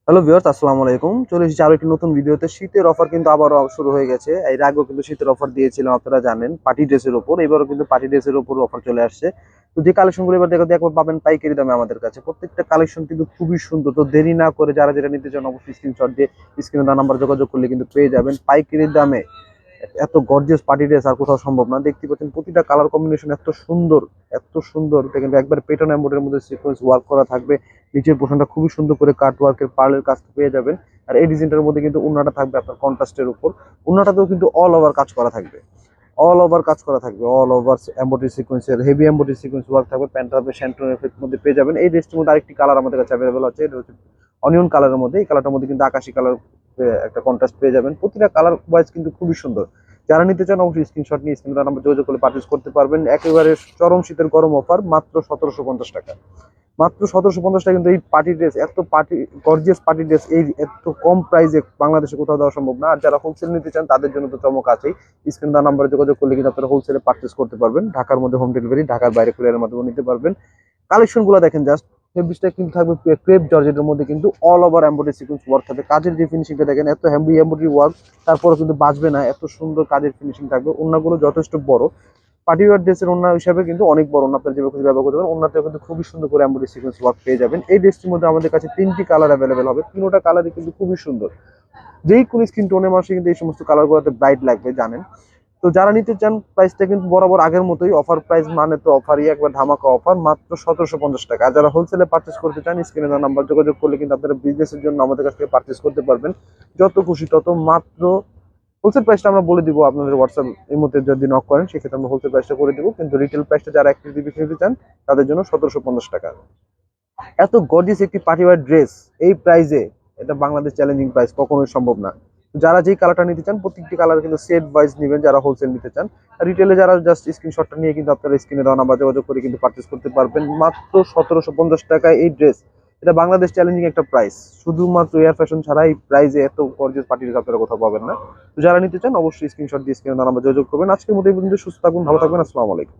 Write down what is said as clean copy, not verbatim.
Hello viewers, আসসালামু আলাইকুম। চলে এসেছি আরো একটি নতুন ভিডিওতে। শীতের অফার কিন্তু আবারও শুরু হয়ে গেছে। এর আগেও কিন্তু শীতের অফার দিয়েছিলাম, আপনারা জানেন, পার্টি ড্রেসের উপর। এবারও কিন্তু পার্টি ড্রেসের উপর অফার চলে আসছে। তো যে কালেকশনগুলো এবার দেখো একবার পাবেন পাইকারি দামে আমাদের কাছে। প্রত্যেকটা কালেকশন কিন্তু খুবই সুন্দর। তো দেরি না করে যারা যেটা নিতে চান অবশ্যই স্ক্রিনশট দিয়ে স্ক্রিনে দেওয়া নাম্বার যোগাযোগ করলে কিন্তু পেয়ে যাবেন পাইকারি দামে। এত গর্জিয়াস পার্টি ড্রেস আর কোথাও সম্ভব না। দেখতে পাচ্ছেন প্রতিটা কালার কম্বিনেশন এত সুন্দর, এত সুন্দর। দেখেন একবার পেটন এমব্রয়ডারির মধ্যে সিকোয়েন্স ওয়ার্ক করা থাকবে। নিচের পোর্শনটা খুবই সুন্দর করে কাট ওয়ার্কের পার্লের কাজ পেয়ে যাবেন। আর এই ডিজাইনটার মধ্যে কিন্তু উন্নাটা থাকবে আপনার কন্ট্রাস্টের উপর। উন্নাটাতেও কিন্তু অল ওভার কাজ করা থাকবে, অল ওভার কাজ করা থাকবে, অল ওভার এমব্রয়ডারি সিকোয়েন্সের হেভি এমব্রয়ডারি সিকোয়েন্স ওয়ার্ক থাকবে। প্যান্টটা হবে শ্যান্টন এফেক্টের মধ্যে পেয়ে যাবেন। এই ড্রেসটির মধ্যে আরেকটি কালার আমাদের কাছে অ্যাভেলেবল আছে, এটা হচ্ছে অনিয়ন কালারের মধ্যে। এই কালারটার মধ্যে কিন্তু আকাশি কালার একটা কন্ট্রাস্ট পেয়ে যাবেন। প্রতিটা কালার ওয়াইজ কিন্তু খুবই সুন্দর। যারা নিতে চান অবশ্যই স্ক্রিনশট নিয়ে স্ক্রিনে নাম্বার যোগাযোগ করে পারচেজ করতে পারবেন। একেবারে চরম শীতের গরম অফার, মাত্র 1750 টাকা। মাত্র 1750 টাকা কিন্তু এই পার্টি ড্রেস, এত পার্টি গর্জিয়াস পার্টি ড্রেস এই এত কম প্রাইসে বাংলাদেশে কোথাও দেওয়া সম্ভব না। আর যারা হোলসেল নিতে চান তাদের জন্য তো চমক আছেই। স্ক্রিন দেওয়া নাম্বারে যোগাযোগ করলে কিন্তু আপনারা হোলসেলে পারচেস করতে পারবেন। ঢাকার মধ্যে হোম ডেলিভারি, ঢাকার বাইরে কুরিয়ারের মাধ্যমে নিতে পারবেন। কালেকশন গুলো দেখেন জাস্ট। ফেব্রিকটা কিন্তু থাকবে ক্রেপ জর্জেটের মধ্যে, কিন্তু all over embroidery sequence work থাকবে। কাজের যে ফিনিশিংটা দেখেন, এত হেভি এমব্রয়ডারি ওয়ার্ক, তারপরে কিন্তু বাজবে না, এত সুন্দর কাজের ফিনিশিং থাকবে। ওড়নাগুলো যথেষ্ট বড়, পার্টি ওয়্যার ড্রেসের ওড়না হিসাবে কিন্তু অনেক বড় ওড়না, আপনারা যেভাবে খুশি ব্যবহার করতে পারেন। ওড়নাতেও কিন্তু খুবই সুন্দর করে এমব্রয়ডারি সিকোয়েন্স ওয়ার্ক পেয়ে যাবেন। এই ড্রেসটির মধ্যে আমাদের কাছে 3টি কালার অ্যাভেলেবেল হবে। তিনোটা কালারই কিন্তু খুবই সুন্দর। যেই কোন স্কিন টোনের মানুষের কিন্তু এই সমস্ত কালারগুলোতে ব্রাইট লাগবে, জানেন। তো যারা নিতে চান প্রাইসটা কিন্তু বরাবর আগের মতোই। অফার প্রাইস মানে তো অফারই, একবার ধামাকা অফার, মাত্র 1750 টাকা। আর যারা হোলসেলে পারচেস করতে চান স্ক্রিনে দেওয়া নাম্বার যোগাযোগ করলে কিন্তু আপনারা বিজনেসের জন্য আমাদের কাছ থেকে পারচেস করতে পারবেন। যত খুশি তত। মাত্র হোলসেল প্রাইসটা আমরা বলে দিব আপনাদের হোয়াটসঅ্যাপ এই মধ্যে যদি নক করেন, সেক্ষেত্রে আমরা হোলসেল প্রাইসটা করে দিব। কিন্তু রিটেল প্রাইসটা যারা 1 কেজি বেশি নিতে চান তাদের জন্য 1750 টাকা। এত গর্জিয়াস একটি পার্টি ওয়্যার ড্রেস এই প্রাইসে, এটা বাংলাদেশ চ্যালেঞ্জিং প্রাইস, কখনোই সম্ভব না। যারা যেই কালারটা নিতে চান প্রত্যেকটি কালার কিন্তু সেট ওয়াইজ নেবেন যারা হোলসেল নিতে চান। রিটেলে যারা জাস্ট স্ক্রিনশটটা নিয়ে কিন্তু আপনারা স্ক্রিনে দেওয়া নাম্বার যোগাযোগ করে কিন্তু পারচেস করতে পারবেন। মাত্র 1750 টাকায় এই ড্রেস। এটা বাংলাদেশ চ্যালেঞ্জিং একটা প্রাইস। শুধুমাত্র এয়ার ফ্যাশন ছাড়া এই প্রাইসে এত গর্জিয়াস পার্টি ড্রেস আপনারা কোথাও পাবেন না। তো যারা নিতে চান অবশ্যই স্ক্রিনশট দিয়ে স্ক্রিনে দেওয়া নাম্বার যোগাযোগ করবেন। আজকের মতো এই পর্যন্ত। সুস্থ থাকুন, ভালো থাকবেন। আসসালামু আলাইকুম।